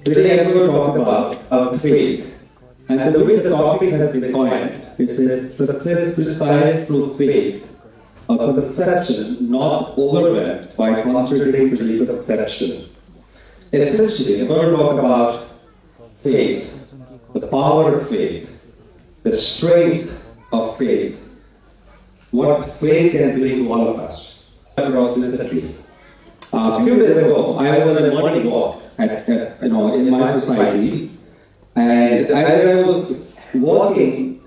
Today I'm going to talk about faith. And the way the topic has been coined, it says success precised through faith, a perception not overwhelmed by contradictory perception. Essentially, I'm going to talk about faith, the power of faith, the strength of faith, what faith can bring to all of us. A few days ago, I was on a morning walk in my society, and as I was walking,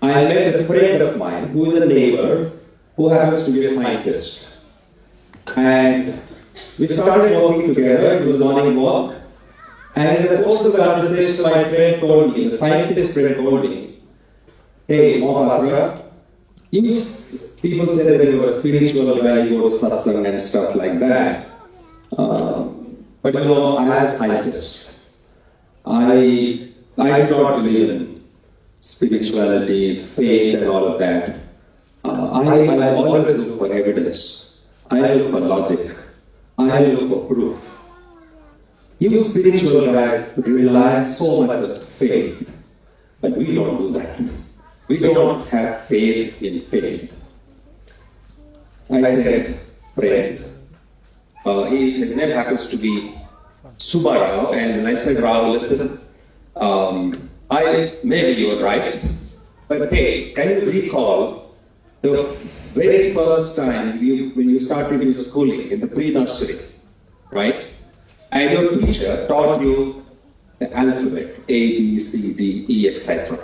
I met a friend of mine who is a neighbor who happens to be a scientist. And we started walking together. It was a morning walk, and in the course of the conversation, my friend told me, the scientist friend told me, "Hey, Mohapatra, people say that you are a spiritual guy, you go to satsang and stuff like that. But you know, as a scientist, I do not believe in spirituality, faith, and all of that. I always look for evidence. I look for logic. I look for proof. You spiritual guys rely so much on faith, but we don't do that. We don't have faith in faith." I said, "Friend, his name happens to be Subbarao," and I said, "Rao, listen, maybe you are right, but hey, can you recall the very first time when you started your schooling in the pre-nursery, right? And your teacher taught you the alphabet, A, B, C, D, E, etc.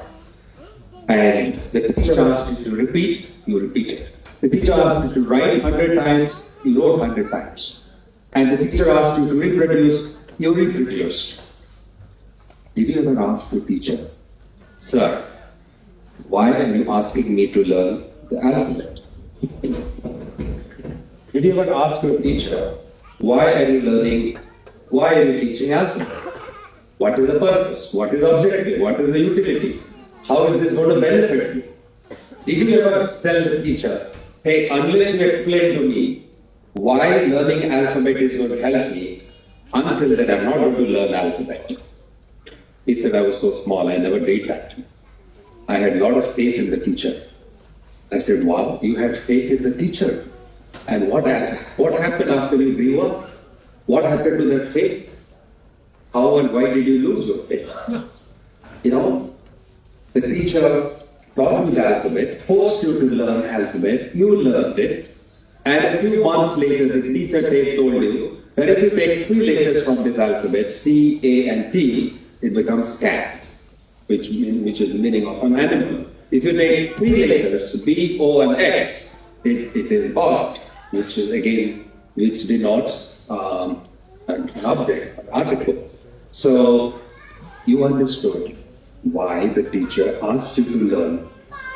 And the teacher asked you to repeat, you repeated. The teacher asked you to write 100 times, you wrote 100 times. And the teacher asked you to reproduce, you reproduced. Did you ever ask the teacher, 'Sir, why are you asking me to learn the alphabet?' Did you ever ask your teacher, why are you teaching alphabet? What is the purpose? What is the objective? What is the utility? How is this going to benefit you? Did you ever tell the teacher, hey, unless you explain to me why learning alphabet is going to help me, until then I'm not going to learn alphabet? He said, I was so small, I never did that. I had a lot of faith in the teacher. I said, wow, you had faith in the teacher. And what happened after you grew up? What happened to that faith? How and why did you lose your faith? You know, the teacher taught you the alphabet, forced you to learn alphabet, you learned it, and a few months later the teacher told you that if you take 3 letters from this alphabet, C, A, and T, it becomes cat, which is the meaning of an animal. If you take 3 letters, B, O, and X, it is bot, which denotes an object, an article. So you understood why the teacher asked you to learn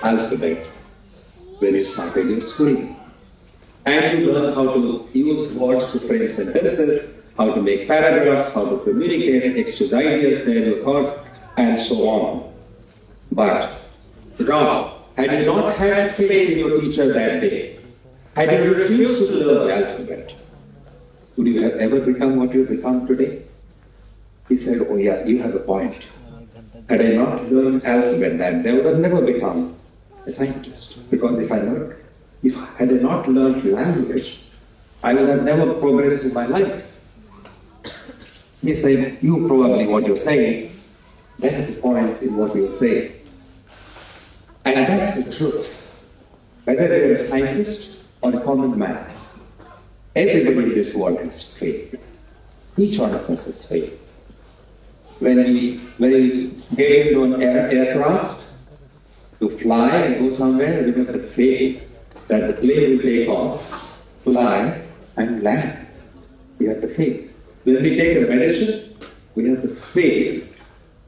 alphabet when you started your schooling. And you learn how to use words to frame sentences, how to make paragraphs, how to communicate, exchange ideas, share your thoughts, and so on. But Rao, had you not had faith in your teacher that day, had you refused to learn the alphabet, would you have ever become what you have become today? He said, oh yeah, you have a point. Had I not learned alphabet then, I would have never become a scientist. Because if had I not learned language, I would have never progressed in my life. He said, you probably what you're saying, that's the point in what you're saying. And that's the truth. Whether you're a scientist or a common man, everybody in this world has faith. Each one of us has faith. When we get into an aircraft to fly and go somewhere, we have the faith that the plane will take off, fly, and land. We have the faith. When we take a medicine, we have the faith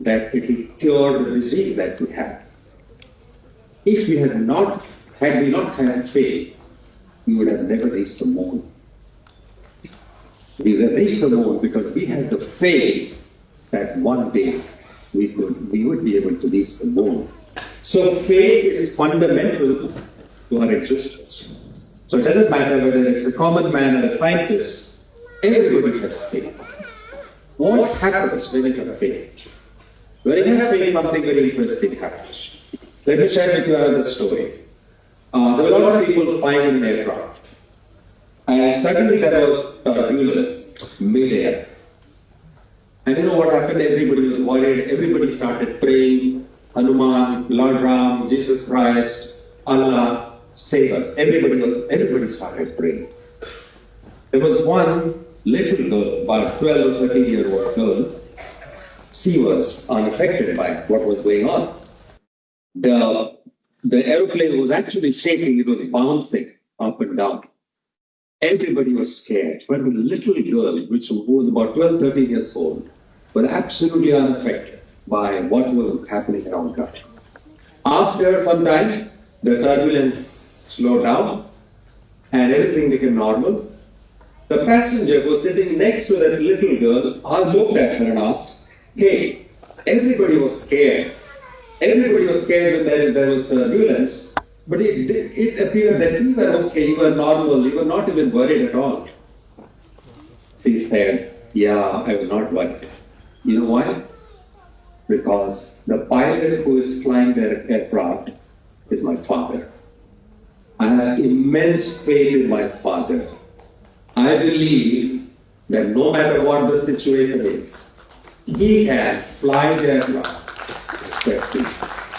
that it will cure the disease that we have. If we had not had faith, we would have never reached the moon. We would have reached the moon because we had the faith that one day we would be able to reach the moon. So faith is fundamental to our existence. So it doesn't matter whether it's a common man or a scientist, everybody has faith. What happens when you have faith? When you have faith, something very interesting happens. Let me share with you another story. There were a lot of people flying in an aircraft. And suddenly there was turbulence mid-air. And you know what happened? Everybody was worried. Everybody started praying. Hanuman, Lord Ram, Jesus Christ, Allah, save us. Everybody started praying. There was one little girl, about 12 or 13-year-old girl. She was unaffected by what was going on. The aeroplane was actually shaking. It was bouncing up and down. Everybody was scared. But the little girl, who was about 12, 13 years old, was absolutely unaffected by what was happening around her. After some time, the turbulence slowed down and everything became normal. The passenger who was sitting next to that little girl looked at her and asked, "Hey, everybody was scared. Everybody was scared when there was turbulence, but it appeared that you were okay, you were normal, you were not even worried at all." She said, "Yeah, I was not worried." You know why? Because the pilot who is flying their aircraft is my father. I have immense faith in my father. I believe that no matter what the situation is, he can fly the aircraft safely.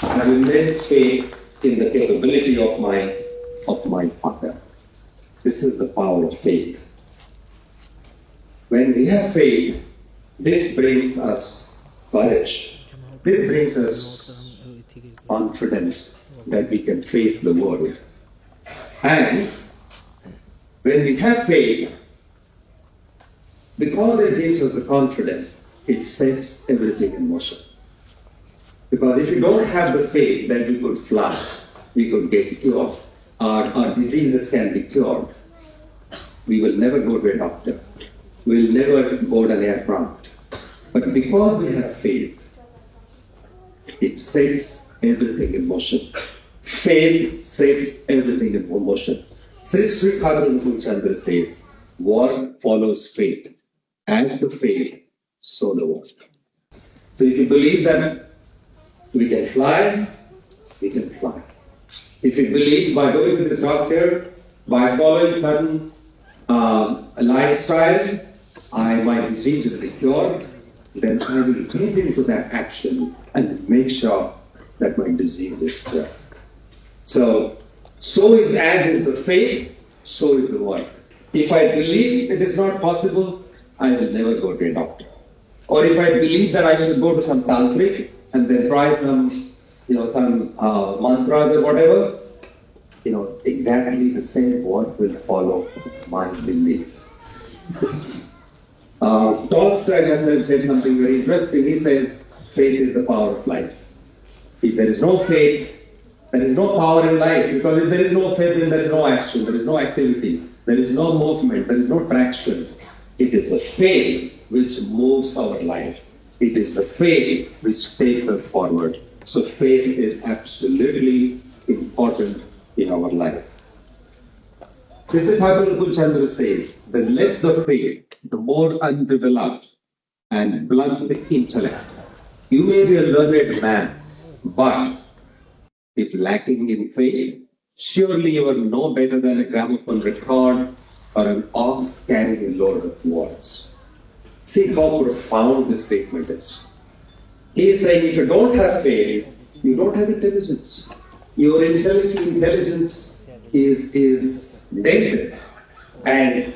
I have immense faith in the capability of my father. This is the power of faith. When we have faith, this brings us courage. This brings us confidence that we can face the world. And when we have faith, because it gives us the confidence, it sets everything in motion. Because if you don't have the faith that we could fly, we could get cured, our diseases can be cured, we will never go to a doctor. We will never board an aircraft. But because we have faith, it sets everything in motion. Faith sets everything in motion. Sri Sri Chandra says, "Work follows faith. As the faith, so the work." So if you believe that we can fly, we can fly. If you believe by going to this doctor, by following certain lifestyle, my disease will be cured, then I will get into that action and make sure that my disease is cured. So as is the faith, so is the work. If I believe it is not possible, I will never go to a doctor. Or if I believe that I should go to some tantric and then try some mantras or whatever, exactly the same work will follow my belief. Tolstoy has said something very interesting. He says, faith is the power of life. If there is no faith, there is no power in life, because if there is no faith, then there is no action, there is no activity, there is no movement, there is no traction. It is the faith which moves our life. It is the faith which takes us forward. So faith is absolutely important in our life. Sri Chandra says, the less the faith, the more undeveloped and blunt the intellect. You may be a learned man, but if lacking in faith, surely you are no better than a gramophone record or an ox carrying a load of words. See how profound this statement is. He is saying, if you don't have faith, you don't have intelligence. Your intelligence is dented. And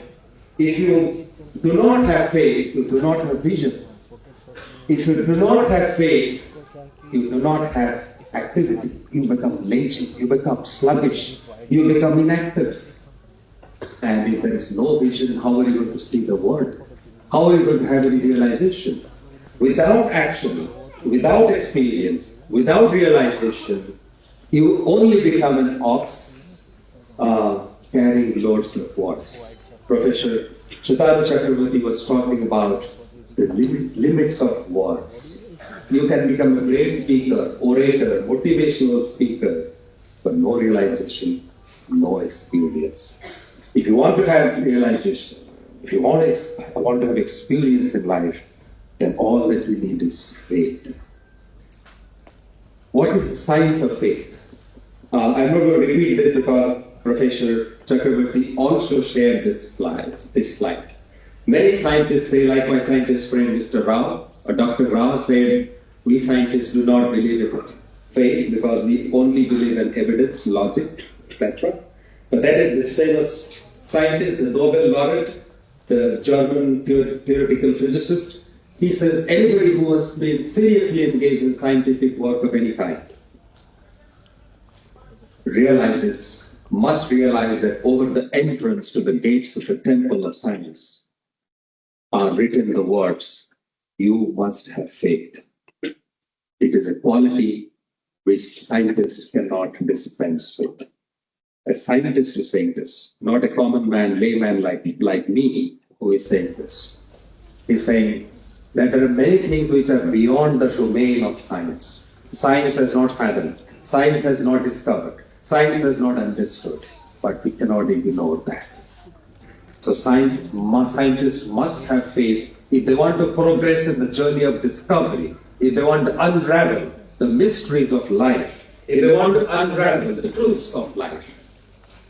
if you do not have faith, you do not have vision. If you do not have faith, you do not have activity. You become lazy, you become sluggish, you become inactive. And if there is no vision, how are you going to see the world? How are you going to have any realization? Without action, without experience, without realization, you only become an ox carrying loads of words. Professor Sutaru Chakravarti was talking about the limits of words. You can become a great speaker, orator, motivational speaker, but no realization, no experience. If you want to have realization, if you want to have experience in life, then all that we need is faith. What is the science of faith? I'm not going to repeat this because Professor Chakravarti also shared this slide. Many scientists say, like my scientist friend Mr. Rao, or Dr. Rao said, we scientists do not believe in faith because we only believe in evidence, logic, etc. But that is this famous scientist, the Nobel laureate, the German theoretical physicist. He says anybody who has been seriously engaged in scientific work of any kind must realize that over the entrance to the gates of the temple of science are written the words, you must have faith. It is a quality which scientists cannot dispense with. A scientist is saying this, not a common man, layman like me who is saying this. He's saying that there are many things which are beyond the domain of science. Science has not fathomed, science has not discovered, science has not understood, but we cannot ignore that. So scientists must have faith if they want to progress in the journey of discovery, if they want to unravel the mysteries of life, if they want to unravel the truths of life,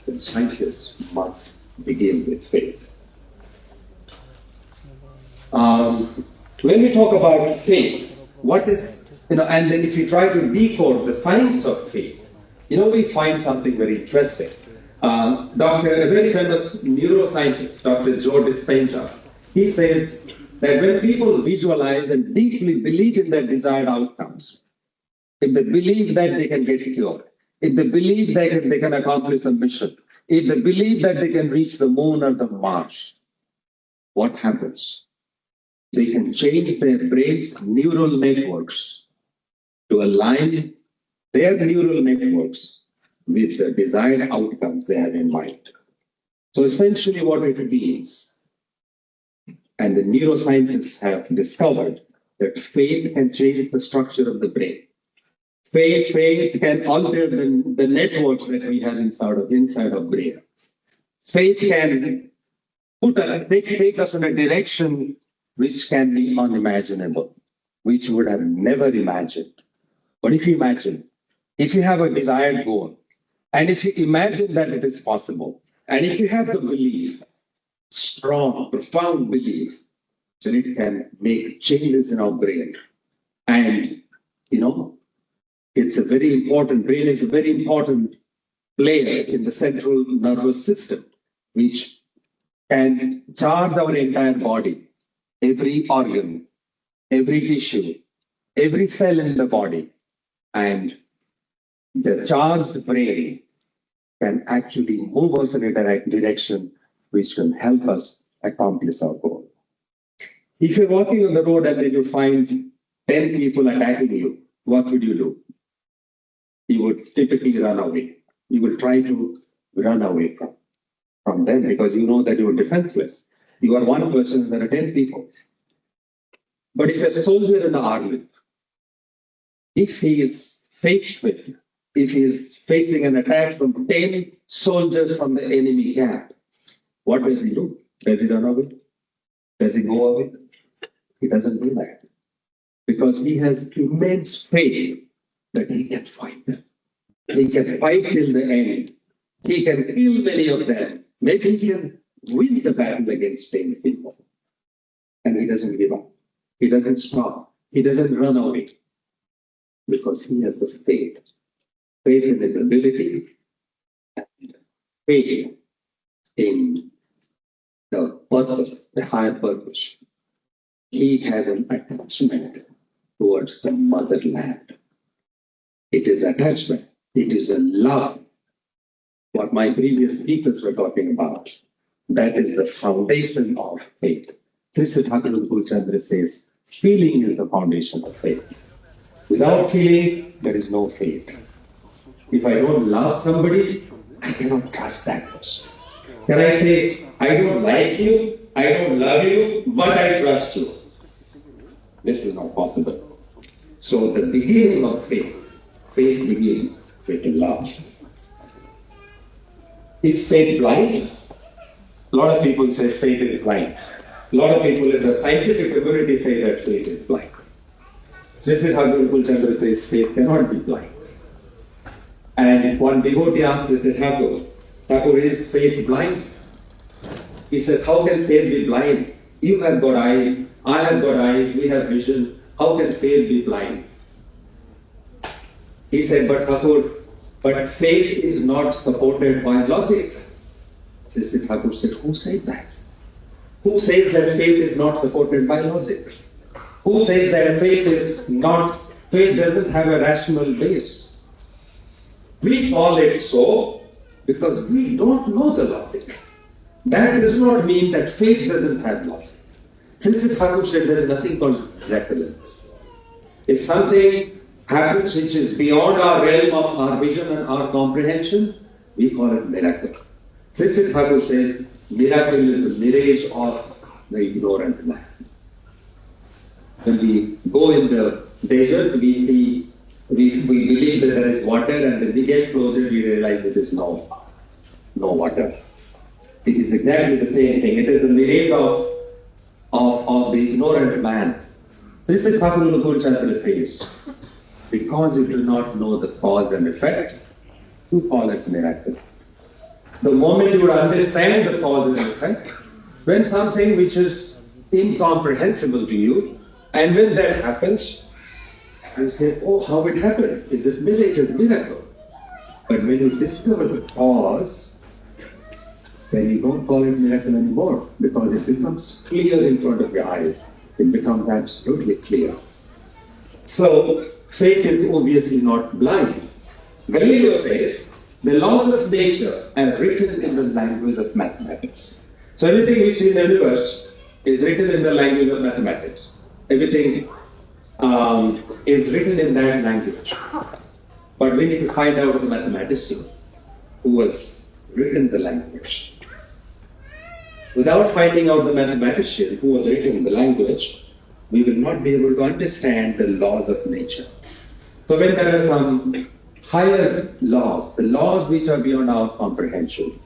then scientists must begin with faith. When we talk about faith, what is, and then if you try to decode the science of faith, we find something very interesting. A very famous neuroscientist, Dr. Joe Dispenza, he says that when people visualize and deeply believe in their desired outcomes, if they believe that they can get cured, if they believe that they can accomplish a mission, if they believe that they can reach the moon or the Mars, what happens? They can change their brain's neural networks to align their neural networks with the desired outcomes they have in mind. So essentially what it means, and the neuroscientists have discovered that faith can change the structure of the brain. Faith can alter the networks that we have inside of brain. Faith can take us in a direction which can be unimaginable, which we would have never imagined. But if you have a desired goal, and if you imagine that it is possible, and if you have the belief, strong, profound belief, then it can make changes in our brain. And, it's a very important, brain is a very important player in the central nervous system, which can charge our entire body. Every organ, every tissue, every cell in the body, and the charged brain can actually move us in a direction which can help us accomplish our goal. If you're walking on the road and then you find 10 people attacking you, what would you do? You would typically run away. You will try to run away from them because you know that you are defenseless. You are one person, there are 10 people. But if a soldier in the army, if he is facing an attack from 10 soldiers from the enemy camp, what does he do? Does he run away? Does he go away? He doesn't do that. Because he has immense faith that he can fight them. He can fight till the end. He can kill many of them. Maybe he can win the battle against 10 people. And he doesn't give up. He doesn't stop. He doesn't run away. Because he has the faith. Faith in his ability. And faith in the purpose, the higher purpose. He has an attachment towards the motherland. It is attachment. It is a love. What my previous speakers were talking about. That is the foundation of faith. Sri Thakur Chandra says, feeling is the foundation of faith. Without feeling, there is no faith. If I don't love somebody, I cannot trust that person. Can I say, I don't like you, I don't love you, but I trust you? This is not possible. So the beginning of faith begins with love. Is faith blind? A lot of people say faith is blind. A lot of people in the scientific community say that faith is blind. Sri Thakur Chandra says faith cannot be blind. And one devotee asked Sri Thakur, is faith blind? He said, how can faith be blind? You have got eyes, I have got eyes, we have vision. How can faith be blind? He said, but Thakur, but faith is not supported by logic. Sri Thakur said, who said that? Who says that faith is not supported by logic? Who says that faith doesn't have a rational base? We call it so because we don't know the logic. That does not mean that faith doesn't have logic. Sri Thakur said there is nothing called miraculous. If something happens which is beyond our realm of our vision and our comprehension, we call it miracle. Sri Thakur says miracle is the mirage of the ignorant man. When we go in the desert, we believe that there is water, and when we get closer, we realize there is no water. It is exactly the same thing. It is a mirage of the ignorant man. This is Thakur Chandra says, because you do not know the cause and effect, you call it miracle. The moment you understand the cause and effect, when something which is incomprehensible to you, and when that happens, you say, oh, how it happened? Is it miracle? It is miracle. But when you discover the cause, then you don't call it miracle anymore, because it becomes clear in front of your eyes. It becomes absolutely clear. So, faith is obviously not blind. Galileo says, the laws of nature are written in the language of mathematics. So everything which is in the universe is written in the language of mathematics. Everything is written in that language. But we need to find out the mathematician who has written the language. Without finding out the mathematician who has written the language, we will not be able to understand the laws of nature. So when there are some higher laws, the laws which are beyond our comprehension,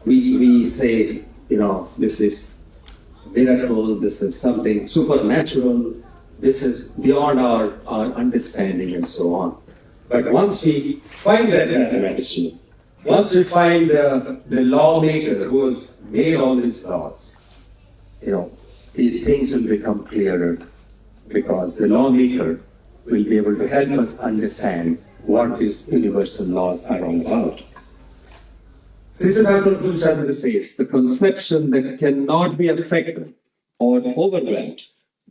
we say, this is miracle, this is something supernatural, this is beyond our understanding and so on. But once we find that mathematician, once we find the lawmaker who has made all these laws, things will become clearer, because the lawmaker will be able to help us understand what these universal laws are all about. Sri Thakur Chandra says, the conception that cannot be affected or overwhelmed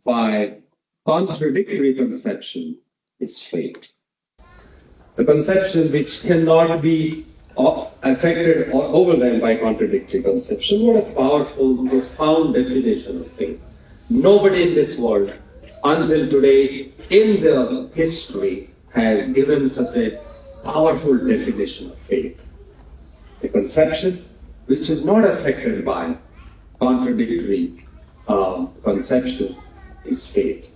by contradictory conception is faith. The conception which cannot be affected or overwhelmed by contradictory conception. What a powerful, profound definition of faith. Nobody in this world, until today, in the history, has given such a powerful definition of faith. A conception which is not affected by contradictory conception is faith.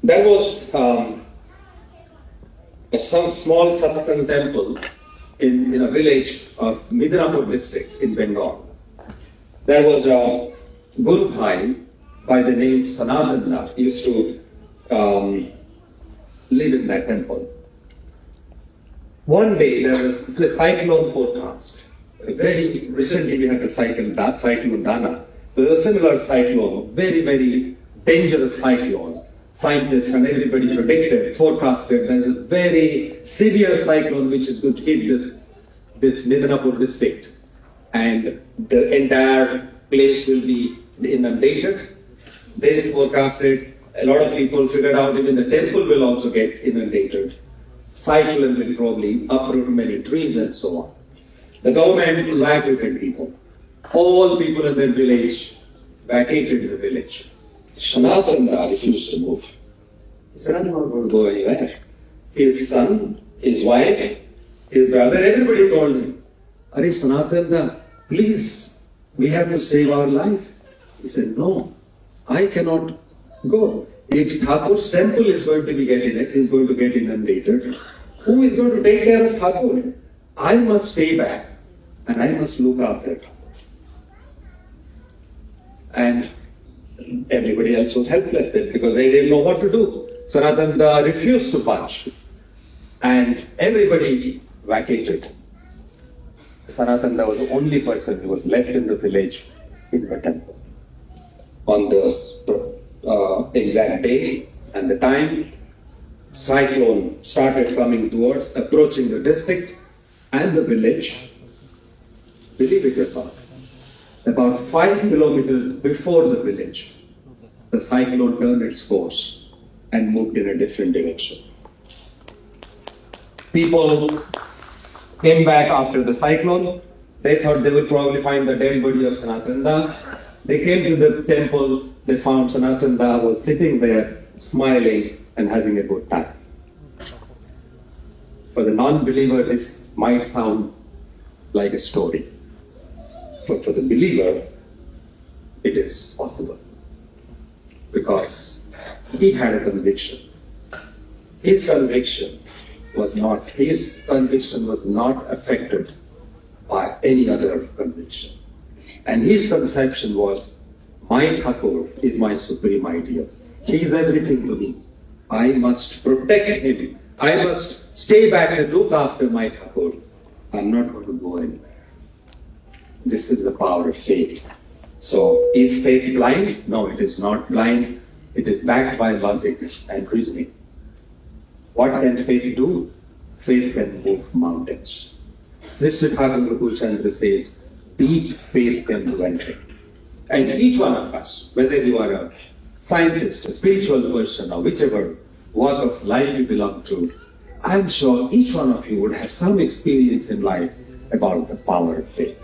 There was some small satsang temple in a village of Midnapur district in Bengal. There was a Guru Bhai by the name Sanatana used to live in that temple. One day there was a cyclone forecast. Very recently we had the cyclone Dana. There was a similar cyclone, very, very dangerous cyclone. Scientists and everybody predicted, forecasted, there's a very severe cyclone which is going to hit this Midnapur district. And the entire place will be inundated. This forecasted, a lot of people figured out even the temple will also get inundated. Cyclone will probably uproot many trees and so on. The government evacuated people. All people in that village vacated the village. Sanatana refused to move. He said, I'm not going to go anywhere. His son, his wife, his brother, everybody told him, Are Sanatana, please, we have to save our life. He said, no, I cannot go. If Thakur's temple is going to get inundated, who is going to take care of Thakur? I must stay back and I must look after Thakur. And everybody else was helpless then because they didn't know what to do. Sanatana refused to budge. And everybody vacated. Sanatana was the only person who was left in the village in the temple. On the exact day and the time, cyclone started coming towards, approaching the district and the village. Believe it or not, about 5 kilometers before the village, the cyclone turned its course and moved in a different direction. People came back after the cyclone. They thought they would probably find the dead body of Sanatana. They came to the temple. They found Sanatana was sitting there, smiling and having a good time. For the non-believer, this might sound like a story. But for the believer, it is possible. Because he had a conviction. His conviction was not affected by any other conviction. And his conception was, my Thakur is my supreme ideal. He is everything to me. I must protect him. I must stay back and look after my Thakur. I'm not going to go anywhere. This is the power of faith. So, is faith blind? No, it is not blind. It is backed by logic and reasoning. What can faith do? Faith can move mountains. Sri Thakur Gokul Chandra says, deep faith can do anything. And each one of us, whether you are a scientist, a spiritual person, or whichever walk of life you belong to, I'm sure each one of you would have some experience in life about the power of faith.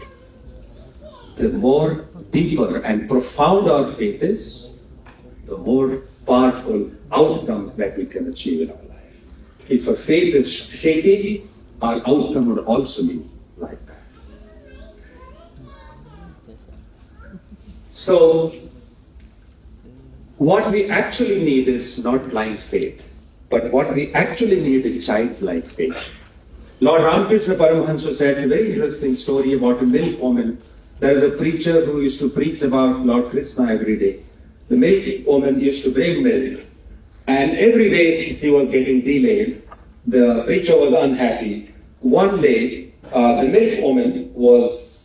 The more deeper and profound our faith is, the more powerful outcomes that we can achieve in our life. If our faith is shaky, our outcome would also be like that. So, what we actually need is not blind faith, but what we actually need is childlike faith. Lord Ramakrishna Paramahansa says a very interesting story about a milk woman. There is a preacher who used to preach about Lord Krishna every day. The milk woman used to bring milk, and every day she was getting delayed. The preacher was unhappy. One day, the milk woman was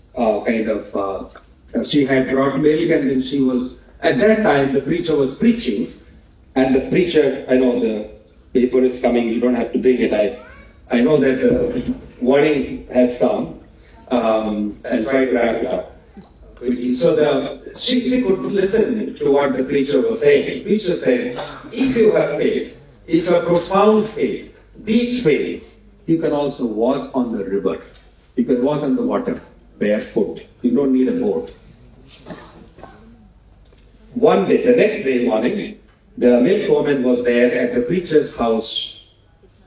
she had brought milk, and then she was, at that time, the preacher was preaching, and the preacher, I know the paper is coming, you don't have to bring it. I know that the warning has come. And try to wrap it up. So she could listen to what the preacher was saying. The preacher said, if you have faith, if you have profound faith, deep faith, you can also walk on the river. You can walk on the water barefoot. You don't need a boat. One day, the next day morning, the milkwoman was there at the preacher's house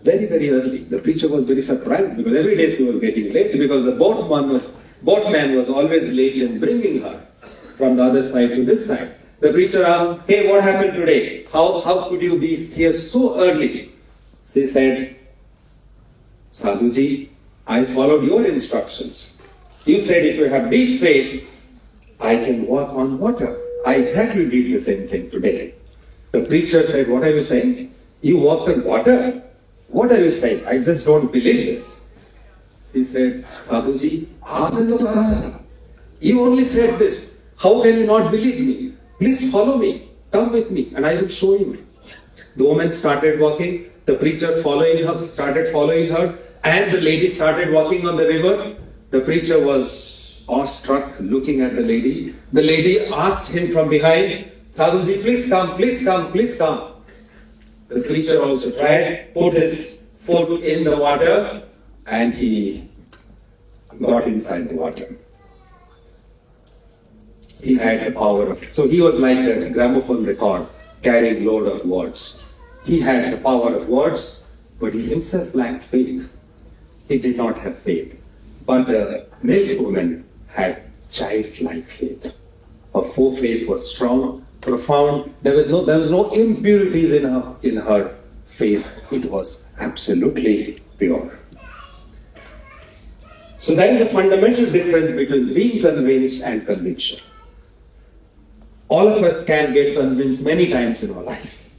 very, very early. The preacher was very surprised because every day she was getting late because the boatman was always late in bringing her from the other side to this side. The preacher asked, hey, what happened today? How could you be here so early? She said, Sadhuji, I followed your instructions. You said if you have deep faith, I can walk on water. I exactly did the same thing today. The preacher said, what are you saying? You walked on water? What are you saying? I just don't believe this. She said, Sadhuji, you only said this. How can you not believe me? Please follow me. Come with me and I will show you. The woman started walking. The preacher started following her. And the lady started walking on the river. The preacher was awestruck looking at the lady. The lady asked him from behind, Sadhuji, please come, please come, please come. The preacher also tried, put his foot in the water, and he got inside the water. He had the power of it. So he was like a gramophone record, carrying load of words. He had the power of words, but he himself lacked faith. He did not have faith. But the milk woman had childlike faith. Her faith was strong, profound. There was no impurities in her faith. It was absolutely pure. So there is a fundamental difference between being convinced and conviction. All of us can get convinced many times in our life.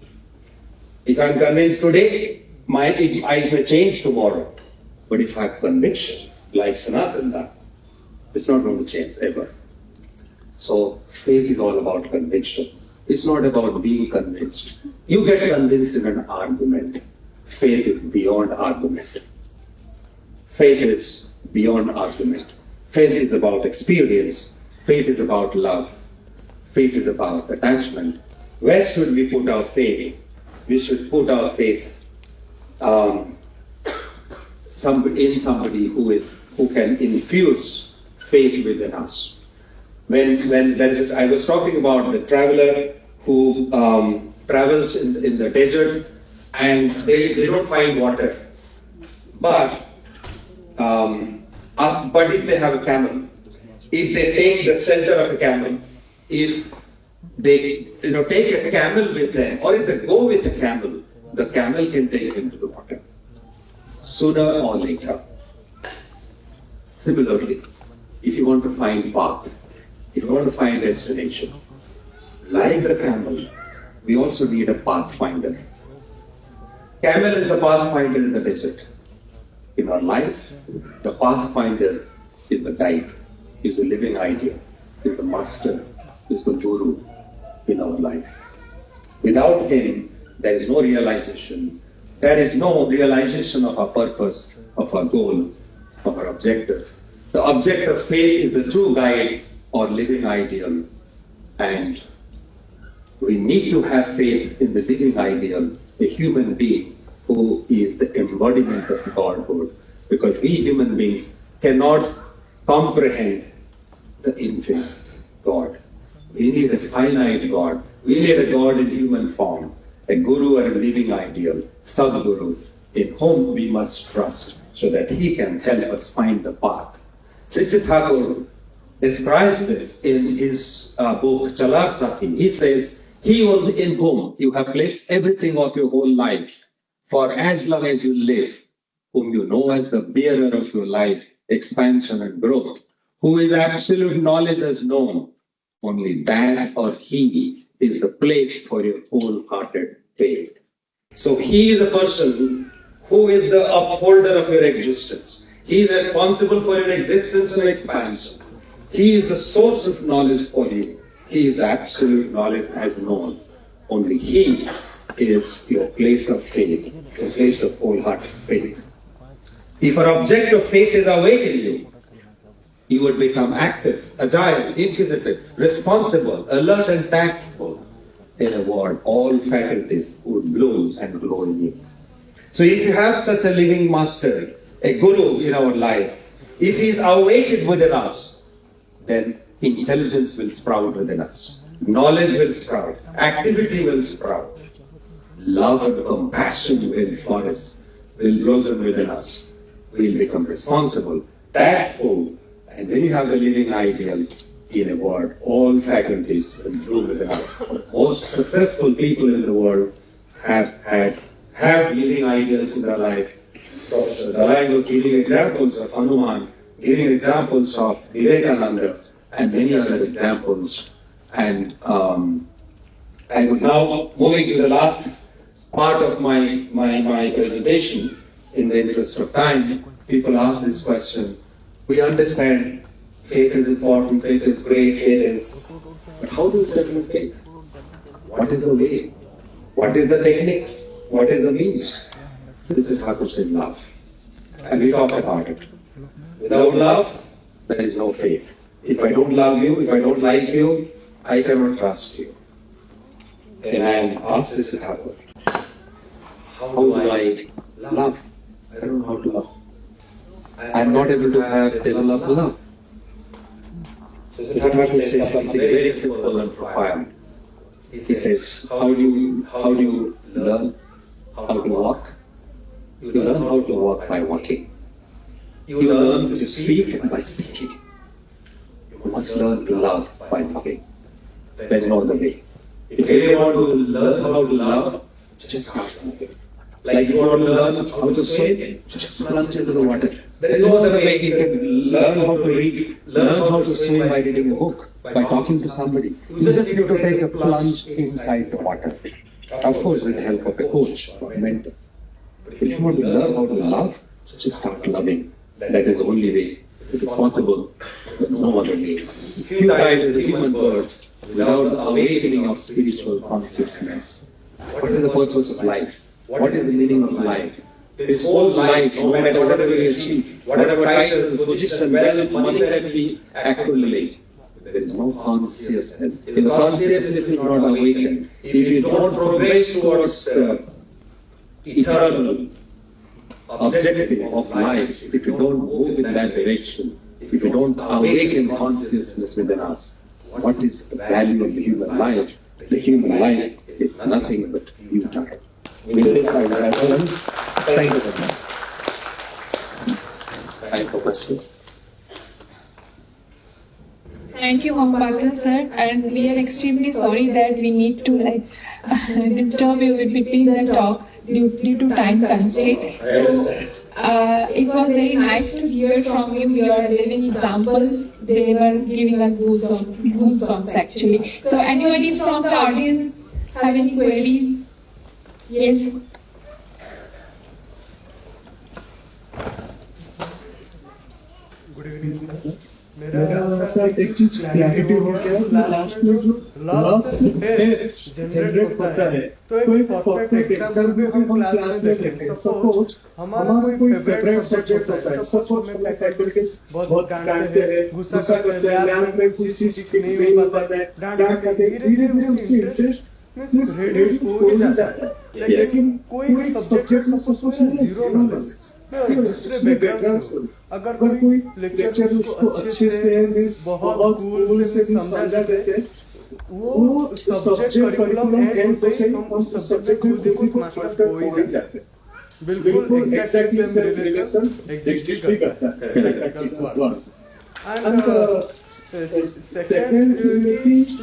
If I'm convinced today, I may change tomorrow. But if I have conviction, like Sanatana, it's not going to change ever. So faith is all about conviction. It's not about being convinced. You get convinced in an argument. Faith is beyond argument. Faith is beyond argument. Faith is about experience. Faith is about love. Faith is about attachment. Where should we put our faith? We should put our faith in somebody who can infuse faith within us. I was talking about the traveler who travels in the desert and they don't find water. But if they have a camel, if they take the shelter of a camel, if they take a camel with them, or if they go with a camel, the camel can take them to the water. Sooner or later. Similarly, if you want to find path, if you want to find destination, like the camel, we also need a pathfinder. Camel is the pathfinder in the desert. In our life, the pathfinder is the guide, is the living idea, is the master, is the guru in our life. Without him, there is no realization. There is no realization of our purpose, of our goal, of our objective. The object of faith is the true guide or living ideal. And we need to have faith in the living ideal, the human being who is the embodiment of Godhood. Because we human beings cannot comprehend the infinite God. We need a finite God. We need a God in human form, a guru or a living ideal, Sadguru, in whom we must trust so that he can help us find the path. Sri Thakur describes this in his book Chalak Sati. He says, he in whom you have placed everything of your whole life for as long as you live, whom you know as the bearer of your life, expansion and growth, who is absolute knowledge as known, only that or he is the place for your wholehearted faith. So he is the person who is the upholder of your existence. He is responsible for your existence and expansion. He is the source of knowledge for you. He is the absolute knowledge as known. Only he is your place of faith, your place of wholehearted faith. If our object of faith is awakened in you would become active, agile, inquisitive, responsible, alert and tactful. In a word, all faculties would bloom and glow in you. So if you have such a living master, a guru in our life, if he is awakened within us, then intelligence will sprout within us. Knowledge will sprout. Activity will sprout. Love and compassion will flourish, will blossom within us. We will become responsible, tactful, and when you have the living ideal, in a word, all faculties will bloom within us. Most successful people in the world have living ideals in their life. Professor Dalai was giving examples of Hanuman, giving examples of Vivekananda, and many other examples. And now moving to the last part of my presentation, in the interest of time, people ask this question. We understand faith is important, faith is great, but how do we develop faith? What is the way? What is the technique? What is the means? This is Thakur said love. And we talk about it. Without love, there is no faith. If I don't love you, if I don't like you, I cannot trust you. And I am asked this Thakur, how do I love? I don't know how to love. I am not able to develop love. So Thakur says something very simple and profound. He says, how do you learn how to walk? You learn how to walk by walking. You learn to speak by speaking. You must learn to love by loving. Then know the way. If you want to learn how to love, just start moving. Like if you want to learn how to swim, just plunge into the water. There is no other way you can learn how to read, learn how to swim by reading a book, by talking to somebody. You just need to take a plunge inside the water. Of course, with the help of a coach or a mentor. But if you want to learn how to love, just start loving. That is the only way. If it's possible, there's no other way. Few times the human birth, without the awakening of spiritual consciousness. What is the purpose of life? What is the meaning of life? This whole life, no matter whatever we achieve, whatever titles, position, wealth, money that we accumulate, there is no consciousness. If the consciousness is not awakened, if you don't progress towards eternal objective of life, if you don't move in that direction, if you don't awaken consciousness within us, what is the value of the human life? The human life is nothing but futile. With this, I will adjourn. Thank you very much. Time for questions. Thank you, Mohammed sir, and we are extremely sorry that we need to disturb you between the talk due to time constraint. So it was very nice to hear from you your living examples. They were giving us goosebumps actually. So anybody from the audience have any queries? Yes. Good evening sir. मेरा sir एक चीज clarity हो गया, last में जो love से generate होता है, तो एक परफेक्ट एग्जांपल भी हम क्लास में देखें। सपोज हमारा कोई फेवरेट सब्जेक्ट होता है, सपोज हमें फैकल्टीज बहुत डांटते हैं, गुस्सा करते हैं, मैम में कोई चीज नहीं हो पाता है, डांटते हैं, धीरे-धीरे उससे इंटरेस्ट रेड्यूस हो जाता है। लेकिन कोई सब्जेक्ट सपोज जीरो नॉलेज दूसरे बैकग्राउंड से अगर कोई लेक्चर उसको अच्छे से बहुत कूल से समझा देते, वो सब्जेक्ट करिकुलम एंड पे हम उस सब्जेक्ट को खुद मास्टर हो ही जाते। बिल्कुल एग्जैक्टली सेम रिलेशन एग्जिस्ट भी करता है प्रैक्टिकल वर्क। एंड सेकंड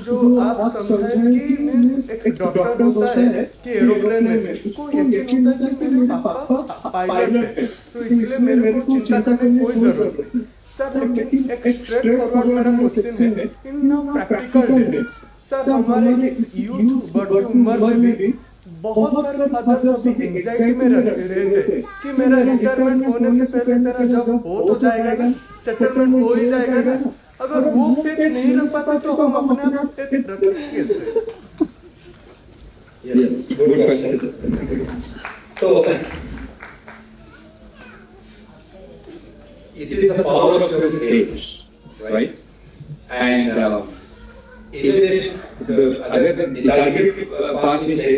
जो आप समझें कि मींस एक डॉक्टर होता है कि एरोप्लेन में उसको यकीन होता है कि मेरे पापा पायलट है, तो इसलिए मेरे को चिंता करने की कोई जरूरत नहीं। सर लेकिन एक स्ट्रेट फॉरवर्ड मेरा क्वेश्चन है, इन प्रैक्टिकल डेज सर हमारे इस यूथ बढ़ती उम्र में भी बहुत सारे फादर्स अभी एंजाइटी में रहते थे कि मेरा रिटायरमेंट होने से पहले तेरा जॉब हो तो जाएगा, सेटलमेंट हो ही जाएगा ना। अगर वो फेथ नहीं रख पाता तो हम अपने आप फेथ रखेंगे कैसे? Yes, good question. So, it is the power of your faith, right? And even if अगर पिताजी के पास भी है,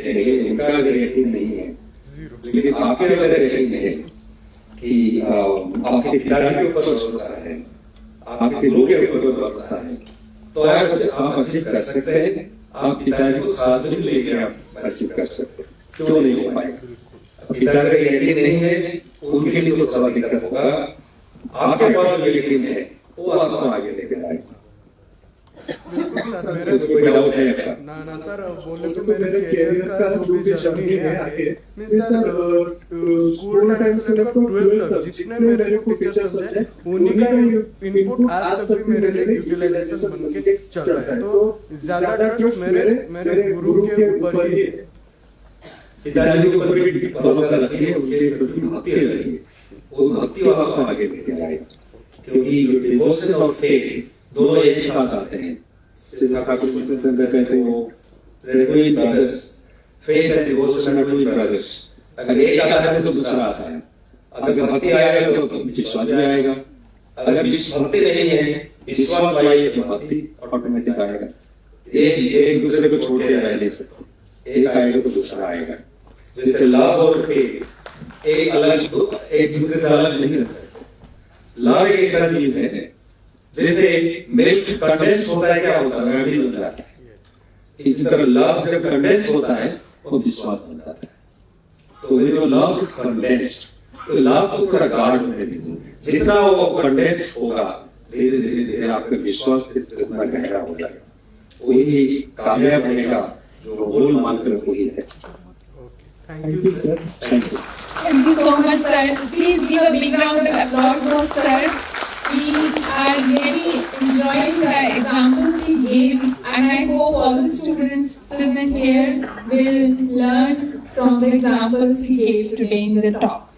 उनका अगर यकीन नहीं है, लेकिन आपके अगर यकीन है कि आपके पिताजी के ऊपर भरोसा है, आपके लोगों के ऊपर भरोसा है, तो आप अचीव कर सकते हैं। आप पिताजी को साथ में लेके आप अचीव कर सकते हैं। क्यों नहीं हो पाएगा? पिताजी का यकीन नहीं है, उनके लिए तो थोड़ा दिक्कत होगा। आपके पास जो यकीन है, वो आपको आगे लेके जाएगा। कोई डाउट है क्या? ना सर, बोले तो मेरे कैरियर का जो भी जर्नी है आगे, मैं सर स्कूल टाइम से लेकर 12 तक जितने मेरे को टीचर्स हैं, उन्हीं का इनपुट आज तक भी मेरे लिए यूटिलाइजेशन बन के चल रहा है। तो ज्यादा ट्रस्ट मेरे गुरु के ऊपर ही है। पिताजी के ऊपर भी भरोसा रखिए, उनके प्रति भक्ति रखिए, वो भक्ति आपको आगे लेके जाएगा। क्योंकि जो डिवोशन और फेथ दोनों एक साथ आते हैं। सिद्धार्थ ठाकुर कहते हैं twin brothers, faith and devotion are twin brothers. अगर एक आता है तो दूसरा आता है। अगर भक्ति आएगा तो विश्वास भी आएगा। अगर भक्ति नहीं है, विश्वास आएगा तो भक्ति ऑटोमेटिक आएगा। एक दूसरे को छोड़ के रह नहीं सकते, एक आएगा तो दूसरा आएगा। जैसे लव और फेथ एक दूसरे से अलग नहीं रह सकते। लव एक ऐसा चीज है जैसे मिल्क कंडेंस होता है, क्या होता है? मेमोरी बन जाता है। इसी तरह लव जब कंडेंस होता है तो विश्वास बन जाता है। तो when your love is condensed, तो लव को थोड़ा गाढ़ होने दीजिए। जितना वो कंडेंस होगा, धीरे धीरे आपका विश्वास उतना गहरा हो जाएगा। वही कामयाब होने का जो मूल मंत्र वही है। Thank you sir. Thank you. Thank you so much, sir. Please give a big round of applause for sir. We are really enjoying the examples he gave, and I hope all the students present here will learn from the examples he gave today in the talk.